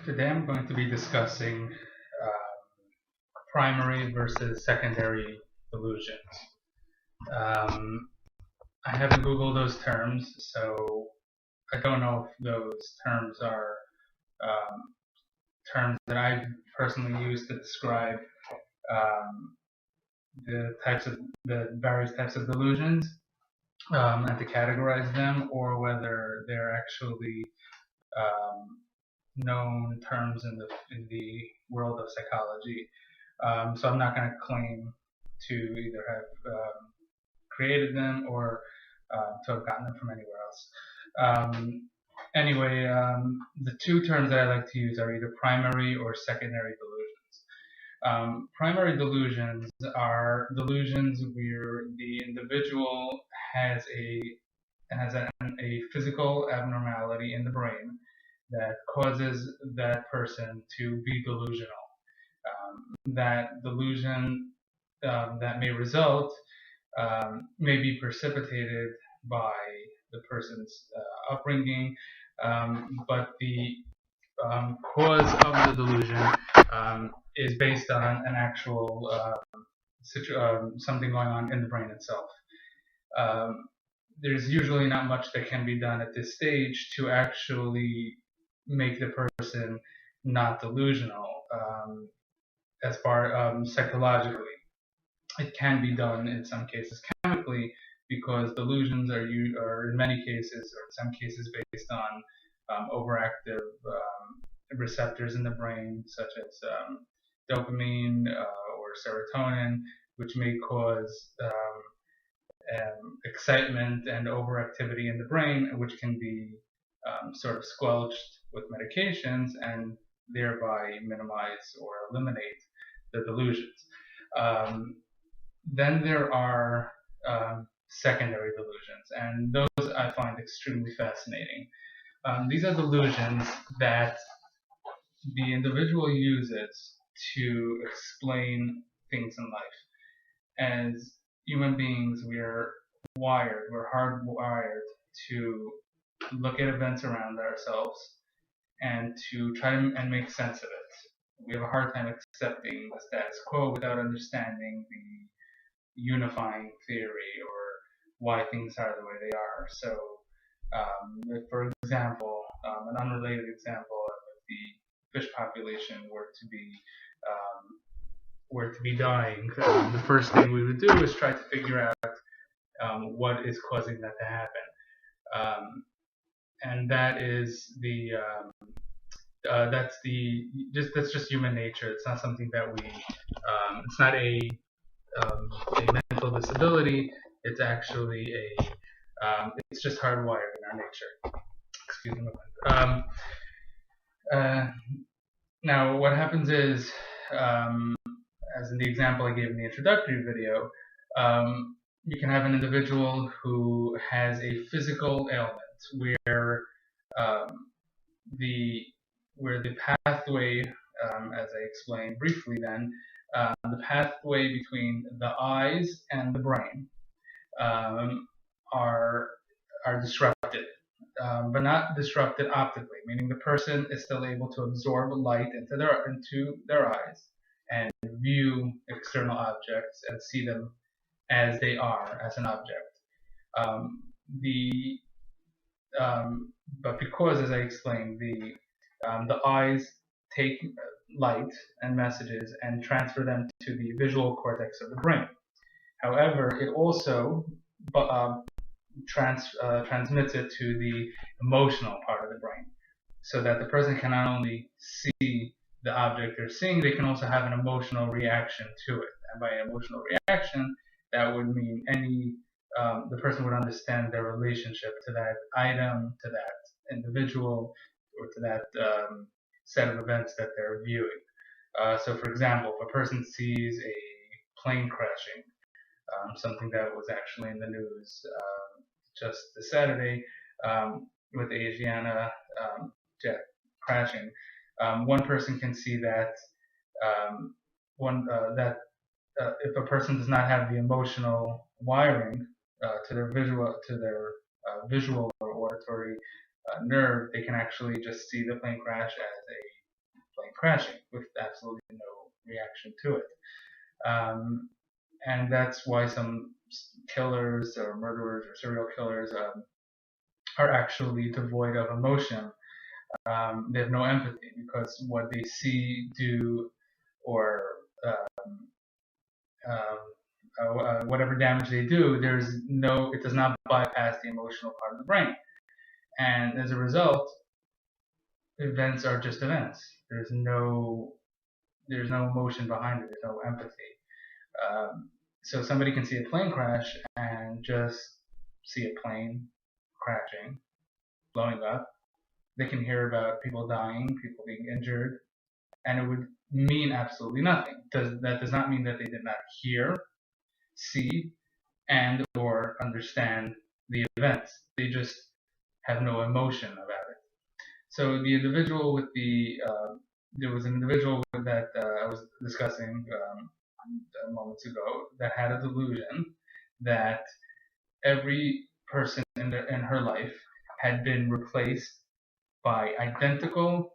Today I'm going to be discussing primary versus secondary delusions. Um, I haven't Googled those terms, so I don't know if those terms are um, terms that I've personally used to describe um, the various types of delusions and to categorize them, or whether they're actually um, known terms in the world of psychology. So I'm not going to claim to either have created them or to have gotten them from anywhere else. Anyway, the two terms that I like to use are either primary or secondary delusions. Primary delusions are delusions where the individual has a physical abnormality in the brain that causes that person to be delusional. That delusion that may result may be precipitated by the person's upbringing, but the cause of the delusion is based on an actual something going on in the brain itself. Um, there's usually not much that can be done at this stage to actually make the person not delusional as far psychologically. It can be done in some cases chemically because delusions are in many cases or in some cases based on overactive receptors in the brain such as dopamine or serotonin, which may cause excitement and overactivity in the brain, which can be sort of squelched with medications and thereby minimize or eliminate the delusions. Then there are secondary delusions, and those I find extremely fascinating. These are delusions that the individual uses to explain things in life. As human beings, we're hardwired to look at events around ourselves and to try and make sense of it. We have a hard time accepting the status quo without understanding the unifying theory or why things are the way they are. So, if, for example, an unrelated example, if the fish population were to be dying, the first thing we would do is try to figure out what is causing that to happen, and that is that's just human nature. It's not something that it's not a mental disability. It's actually it's just hardwired in our nature. Excuse me. Uh, Now, what happens is, as in the example I gave in the introductory video, you can have an individual who has a physical ailment where um, the pathway, as I explained briefly then, the pathway between the eyes and the brain um, are disrupted, but not disrupted optically, meaning the person is still able to absorb light into their eyes and view external objects and see them as they are, as an object. Um, the but because, as I explained, the eyes take light and messages and transfer them to the visual cortex of the brain. However, it also transmits it to the emotional part of the brain, so that the person can not only see the object they're seeing, they can also have an emotional reaction to it. And by an emotional reaction, that would mean the person would understand their relationship to that item, to that individual, or to that set of events that they're viewing. So, for example, if a person sees a plane crashing, something that was actually in the news just this Saturday with the Asiana jet crashing, one person can see that if a person does not have the emotional wiring to their visual or auditory nerve, they can actually just see the plane crash as crashing with absolutely no reaction to it. And that's why some killers or murderers or serial killers are actually devoid of emotion. They have no empathy because what they see, do, or whatever damage they do, it does not bypass the emotional part of the brain. And as a result, events are just events. There's no emotion behind it. There's no empathy. So somebody can see a plane crash and just see a plane crashing, blowing up. They can hear about people dying, people being injured, and it would mean absolutely nothing. That does not mean that they did not hear, see, and or understand the events. They just have no emotion about it. So the individual with there was an individual that I was discussing moments ago that had a delusion that every person in her life had been replaced by identical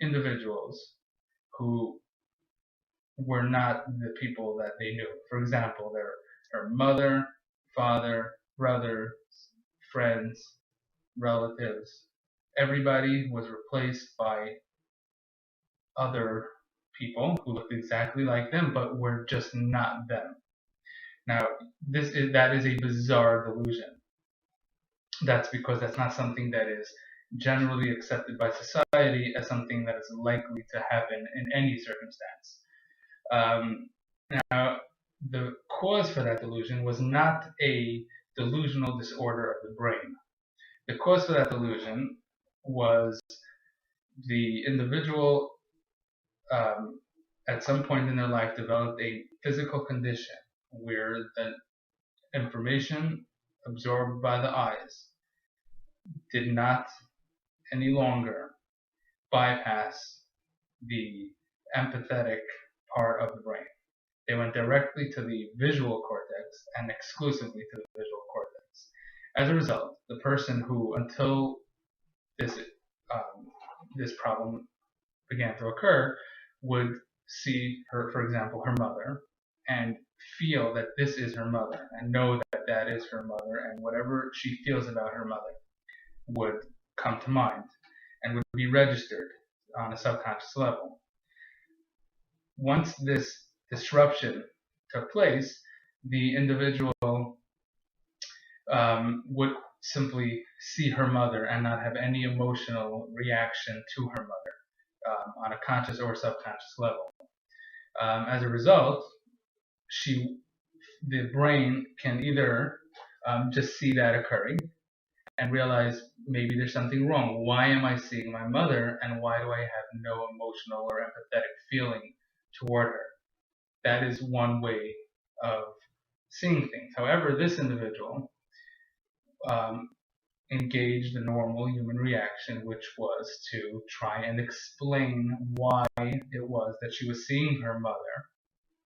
individuals who were not the people that they knew. For example, her mother, father, brother, friends, relatives, everybody was replaced by other people who looked exactly like them but were just not them. Now, that is a bizarre delusion. That's because that's not something that is generally accepted by society as something that is likely to happen in any circumstance. Now, the cause for that delusion was not a delusional disorder of the brain. The cause for that delusion was the individual at some point in their life developed a physical condition where the information absorbed by the eyes did not any longer bypass the empathetic part of the brain. They went directly to the visual cortex and exclusively to the visual cortex. As a result, the person who, until this problem began to occur, would see her, for example, her mother, and feel that this is her mother, and know that that is her mother, and whatever she feels about her mother would come to mind and would be registered on a subconscious level. Once this disruption took place, the individual would simply see her mother and not have any emotional reaction to her mother on a conscious or subconscious level. As a result, the brain can either just see that occurring and realize maybe there's something wrong. Why am I seeing my mother, and why do I have no emotional or empathetic feeling toward her? That is one way of seeing things. However, this individual engaged the normal human reaction, which was to try and explain why it was that she was seeing her mother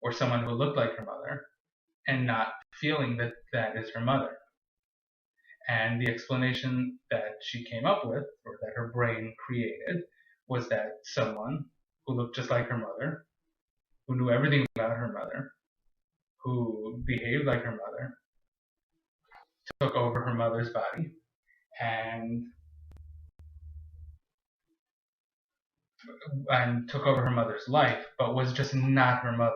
or someone who looked like her mother and not feeling that that is her mother. And the explanation that she came up with, or that her brain created, was that someone who looked just like her mother, who knew everything about her mother, who behaved like her mother, took over her mother's body and took over her mother's life, but was just not her mother.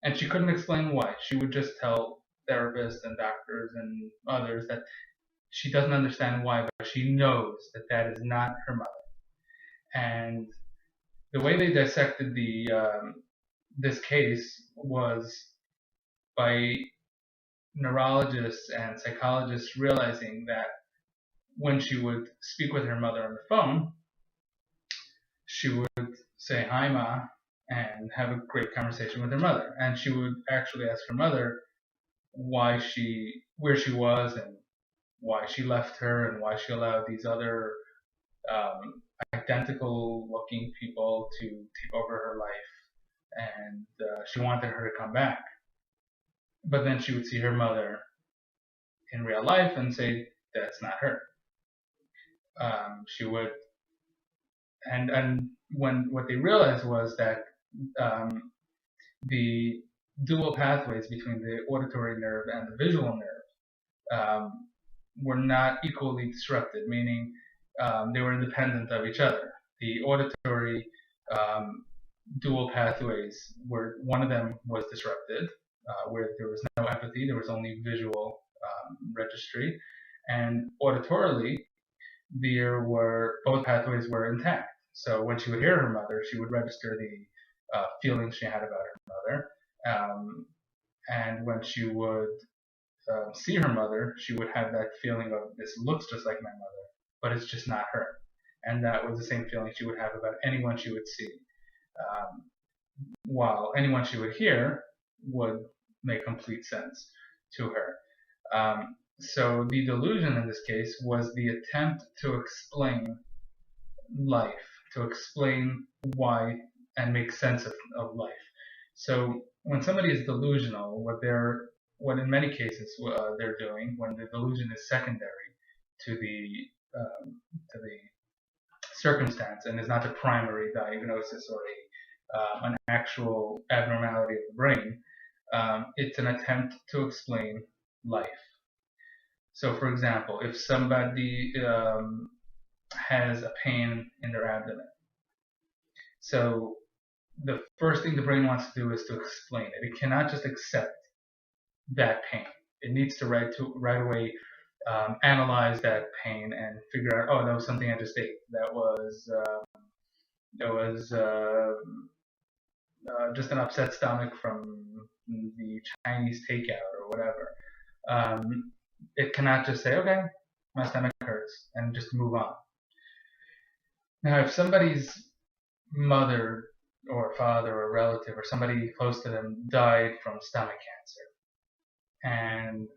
And she couldn't explain why. She would just tell therapists and doctors and others that she doesn't understand why, but she knows that that is not her mother. And the way they dissected this case was by neurologists and psychologists realizing that when she would speak with her mother on the phone, she would say, "Hi, Ma," and have a great conversation with her mother. And she would actually ask her mother where she was and why she left her and why she allowed these other identical looking people to take over her life. And she wanted her to come back. But then she would see her mother in real life and say, that's not her. She would and when what they realized was that um, the dual pathways between the auditory nerve and the visual nerve were not equally disrupted, meaning they were independent of each other. The auditory dual pathways were, one of them was disrupted, where there was no empathy, there was only visual registry, and auditorily there were, both pathways were intact. So when she would hear her mother, she would register the feelings she had about her mother, and when she would see her mother, she would have that feeling of, this looks just like my mother, but it's just not her. And that was the same feeling she would have about anyone she would see. While anyone she would hear would make complete sense to her. So the delusion in this case was the attempt to explain life, to explain why and make sense of life. So when somebody is delusional, what in many cases they're doing, when the delusion is secondary to the circumstance and is not the primary diagnosis or an actual abnormality of the brain, it's an attempt to explain life. So, for example, if somebody has a pain in their abdomen, so the first thing the brain wants to do is to explain it. It cannot just accept that pain. It needs to right away analyze that pain and figure out, oh, that was something I just ate. That was just an upset stomach from the Chinese takeout or whatever. It cannot just say, okay, my stomach hurts, and just move on. Now, if somebody's mother or father or relative or somebody close to them died from stomach cancer, and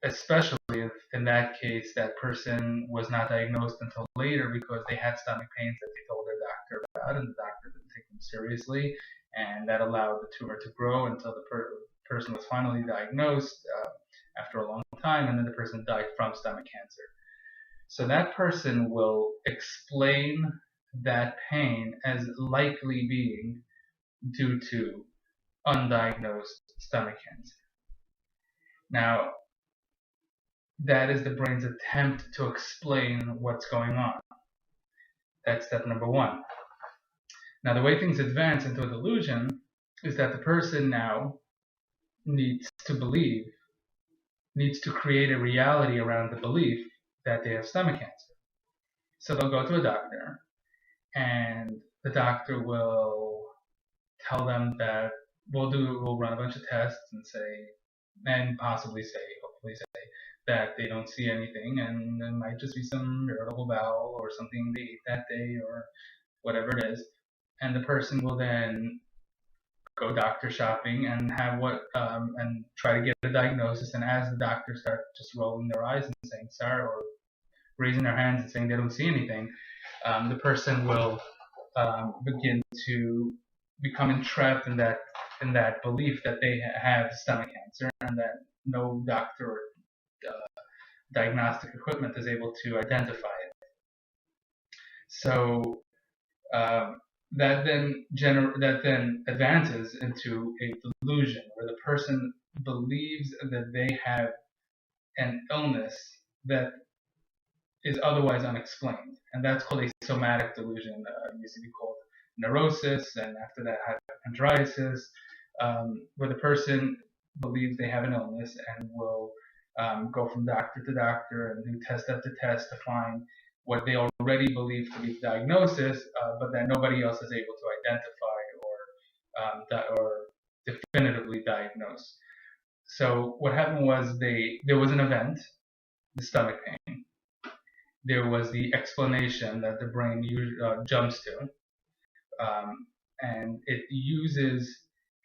especially if in that case that person was not diagnosed until later because they had stomach pains that they told their doctor about, and the doctor didn't take them seriously, and that allowed the tumor to grow until the person was finally diagnosed after a long time, and then the person died from stomach cancer. So that person will explain that pain as likely being due to undiagnosed stomach cancer. Now, that is the brain's attempt to explain what's going on. That's step number one. Now, the way things advance into a delusion is that the person now needs to believe, needs to create a reality around the belief that they have stomach cancer. So they'll go to a doctor, and the doctor will tell them that we'll run a bunch of tests and say, and possibly say, hopefully say, that they don't see anything, and it might just be some irritable bowel or something they ate that day or whatever it is. And the person will then go doctor shopping and have and try to get a diagnosis. And as the doctors start just rolling their eyes and saying sorry, or raising their hands and saying they don't see anything, the person will begin to become entrapped in that belief that they have stomach cancer and that no doctor or diagnostic equipment is able to identify it. So that then advances into a delusion where the person believes that they have an illness that is otherwise unexplained, and that's called a somatic delusion. It used to be called neurosis, and after that hypochondriasis, where the person believes they have an illness and will go from doctor to doctor and do test after test to find what they already believe to be the diagnosis, but that nobody else is able to identify or definitively diagnose. So what happened was there was an event, the stomach pain. There was the explanation that the brain jumps to, and it uses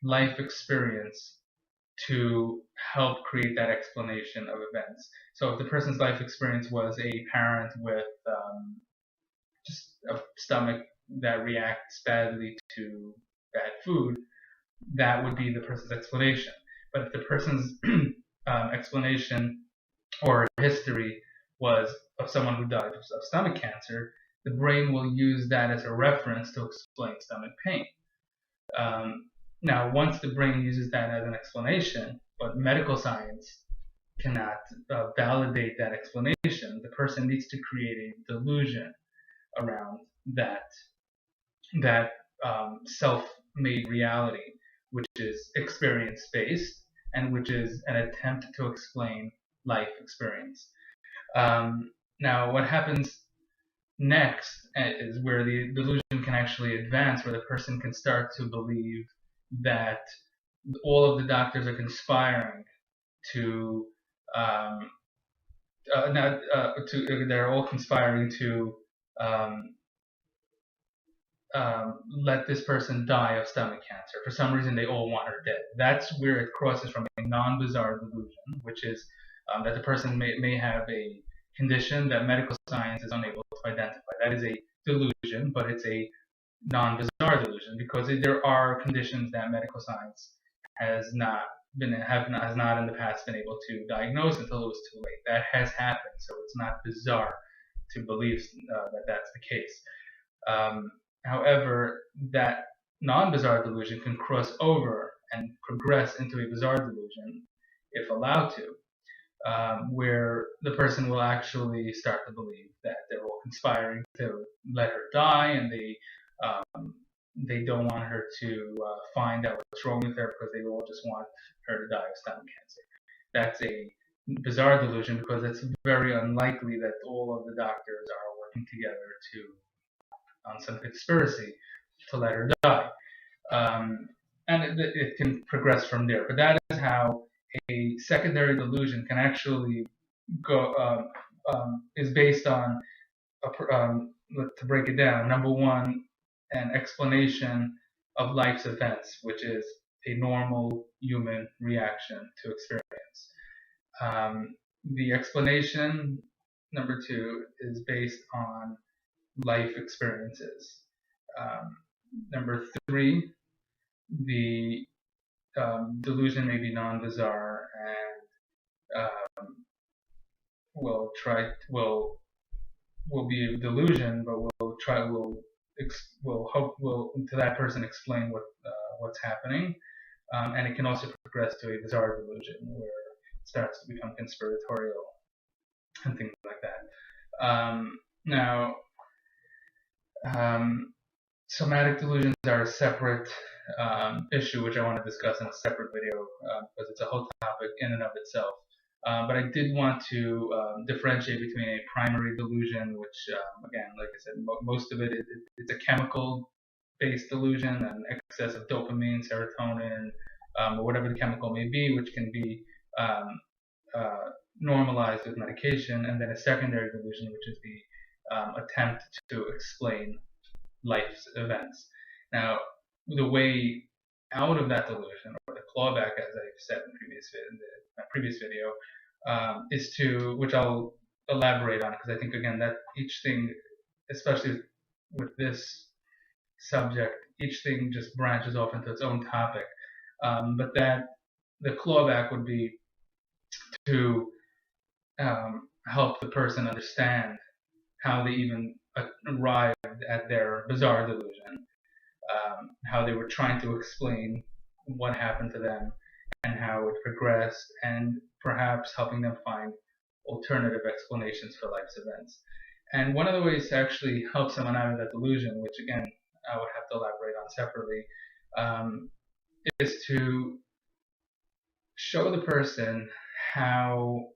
life experience to help create that explanation of events. So if the person's life experience was a parent with just a stomach that reacts badly to bad food, that would be the person's explanation. But if the person's explanation or history was of someone who died of stomach cancer, the brain will use that as a reference to explain stomach pain. Now, once the brain uses that as an explanation, but medical science cannot validate that explanation, the person needs to create a delusion around that self-made reality, which is experience-based and which is an attempt to explain life experience. Now, what happens next is where the delusion can actually advance, where the person can start to believe that all of the doctors are conspiring to they're all conspiring to let this person die of stomach cancer. For some reason, they all want her dead. That's where it crosses from a non-bizarre delusion, which is that the person may have a condition that medical science is unable to identify. That is a delusion, but it's a non-bizarre delusion because there are conditions that medical science has not in the past been able to diagnose until it was too late. That has happened, so it's not bizarre to believe that that's the case. However, that non-bizarre delusion can cross over and progress into a bizarre delusion if allowed to, where the person will actually start to believe that they're all conspiring to let her die, and they don't want her to find out what's wrong with her because they all just want her to die of stomach cancer. That's a bizarre delusion because it's very unlikely that all of the doctors are working together on some conspiracy to let her die. And it can progress from there. But that is how a secondary delusion can actually go, is based on, to break it down, number one, an explanation of life's events, which is a normal human reaction to experience. The explanation, number two, is based on life experiences. Number three, the delusion may be non-bizarre and will be a delusion, but will hope to that person explain what's happening, and it can also progress to a bizarre delusion where it starts to become conspiratorial and things like that. Now, somatic delusions are a separate issue, which I want to discuss in a separate video because it's a whole topic in and of itself. But I did want to differentiate between a primary delusion, which, again, like I said, most of it's a chemical-based delusion, an excess of dopamine, serotonin, or whatever the chemical may be, which can be normalized with medication, and then a secondary delusion, which is the attempt to explain life's events. Now, the way out of that delusion, or the clawback, as I've said in my previous video, is to, which I'll elaborate on, because I think, again, that each thing, especially with this subject, each thing just branches off into its own topic. But that the clawback would be to help the person understand how they even arrived at their bizarre delusion, how they were trying to explain what happened to them and how it progressed, and perhaps helping them find alternative explanations for life's events. And one of the ways to actually help someone out of that delusion, which again I would have to elaborate on separately, is to show the person how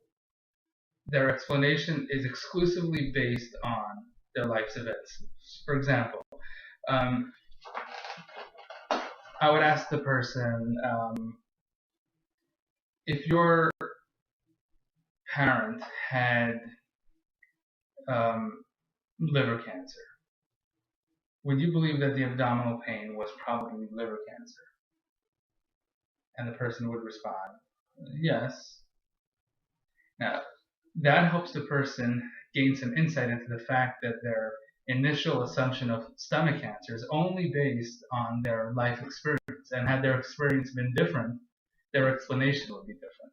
their explanation is exclusively based on their life's events. For example, I would ask the person, if your parent had liver cancer, would you believe that the abdominal pain was probably liver cancer? And the person would respond, yes. Now, that helps the person gain some insight into the fact that their initial assumption of stomach cancer is only based on their life experience, and had their experience been different, their explanation would be different.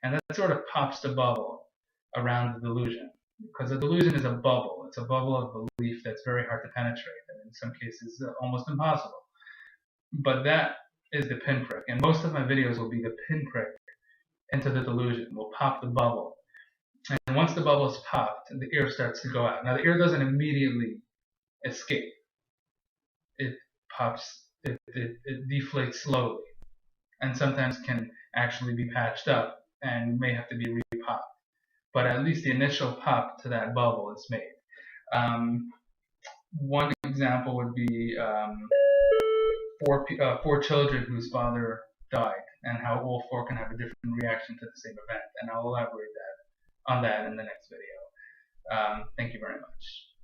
And that sort of pops the bubble around the delusion. because a delusion is a bubble. It's a bubble of belief that's very hard to penetrate, and in some cases almost impossible. But that is the pinprick, and most of my videos will be the pinprick into the delusion. We'll pop the bubble, and once the bubble is popped, the ear starts to go out. Now the ear doesn't immediately escape. It pops, it deflates slowly, and sometimes can actually be patched up and may have to be repopped. But at least the initial pop to that bubble is made. One example would be four children whose father died, and how all four can have a different reaction to the same event. And I'll elaborate on that in the next video. Thank you very much.